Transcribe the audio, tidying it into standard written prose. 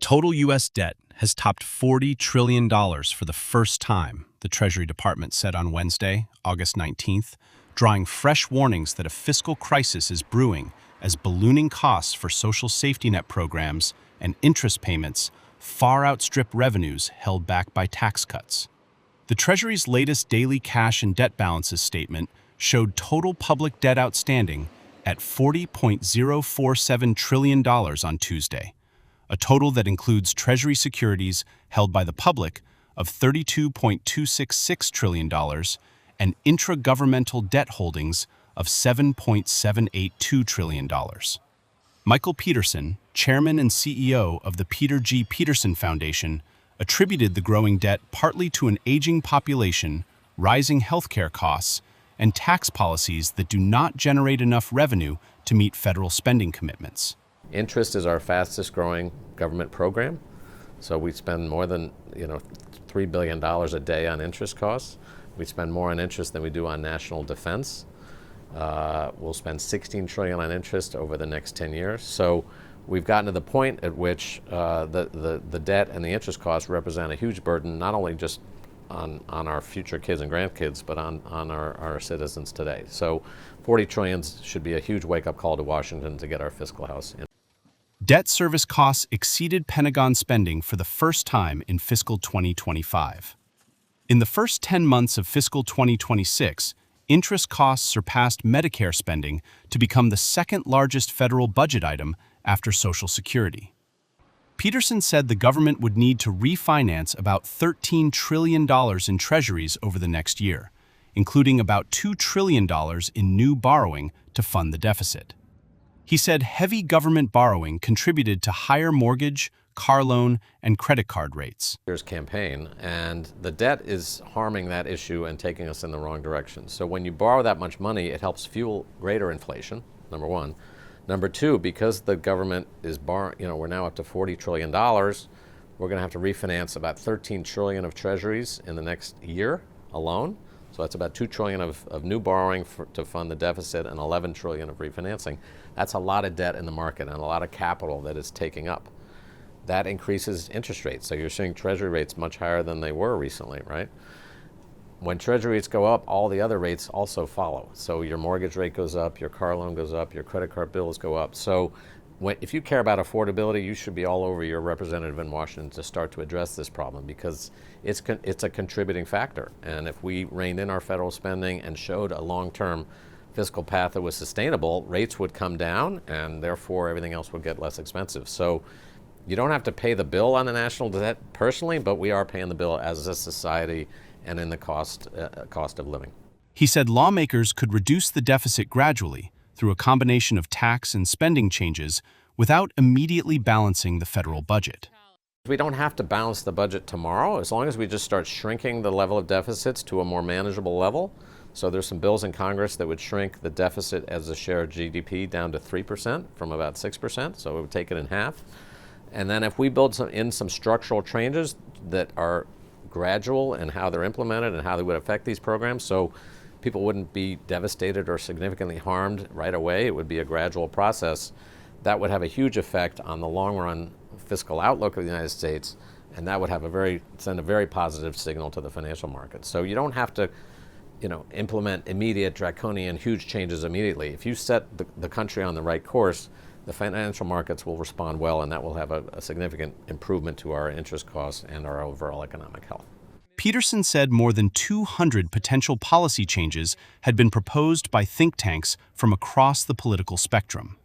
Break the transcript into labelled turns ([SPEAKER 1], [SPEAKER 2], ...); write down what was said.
[SPEAKER 1] Total U.S. debt has topped $40 trillion for the first time, the Treasury Department said on Wednesday, August 19th, drawing fresh warnings that a fiscal crisis is brewing as ballooning costs for social safety net programs and interest payments far outstrip revenues held back by tax cuts. The Treasury's latest daily cash and debt balances statement showed total public debt outstanding at $40.047 trillion on Tuesday, a total that includes Treasury securities held by the public of $32.266 trillion and intra-governmental debt holdings of $7.782 trillion. Michael Peterson, chairman and CEO of the Peter G. Peterson Foundation, attributed the growing debt partly to an aging population, rising healthcare costs, and tax policies that do not generate enough revenue to meet federal spending commitments.
[SPEAKER 2] Interest is our fastest growing government program. So we spend more than $3 billion a day on interest costs. We spend more on interest than we do on national defense. We'll spend $16 trillion on interest over the next 10 years. So we've gotten to the point at which the debt and the interest costs represent a huge burden, not only just on our future kids and grandkids, but on our citizens today. So 40 trillion should be a huge wake-up call to Washington to get our fiscal house in.
[SPEAKER 1] Debt service costs exceeded Pentagon spending for the first time in fiscal 2025. In the first 10 months of fiscal 2026, interest costs surpassed Medicare spending to become the second largest federal budget item after Social Security. Peterson said the government would need to refinance about $13 trillion in treasuries over the next year, including about $2 trillion in new borrowing to fund the deficit. He said heavy government borrowing contributed to higher mortgage, car loan, and credit card rates.
[SPEAKER 2] Here's campaign, and the debt is harming that issue and taking us in the wrong direction. So when you borrow that much money, it helps fuel greater inflation, number one. Number two, because the government is we're now up to $40 trillion, we're going to have to refinance about $13 trillion of treasuries in the next year alone. So that's about $2 trillion of new borrowing to fund the deficit and $11 trillion of refinancing. That's a lot of debt in the market and a lot of capital that is taking up. That increases interest rates. So you're seeing treasury rates much higher than they were recently, right? When treasury rates go up, all the other rates also follow. So your mortgage rate goes up, your car loan goes up, your credit card bills go up. So if you care about affordability, you should be all over your representative in Washington to start to address this problem, because it's a contributing factor. And if we reined in our federal spending and showed a long-term fiscal path that was sustainable, rates would come down, and therefore everything else would get less expensive. So you don't have to pay the bill on the national debt personally, but we are paying the bill as a society and in the cost of living.
[SPEAKER 1] He said lawmakers could reduce the deficit gradually through a combination of tax and spending changes without immediately balancing the federal budget.
[SPEAKER 2] We don't have to balance the budget tomorrow, as long as we just start shrinking the level of deficits to a more manageable level. So there's some bills in Congress that would shrink the deficit as a share of GDP down to 3% from about 6%, so it would take it in half. And then if we build some structural changes that are gradual in how they're implemented and how they would affect these programs, so people wouldn't be devastated or significantly harmed right away, it would be a gradual process, that would have a huge effect on the long-run fiscal outlook of the United States, and that would have send a very positive signal to the financial markets. So you don't have to implement immediate draconian huge changes immediately. If you set the country on the right course, the financial markets will respond well, and that will have a significant improvement to our interest costs and our overall economic health.
[SPEAKER 1] Peterson said more than 200 potential policy changes had been proposed by think tanks from across the political spectrum.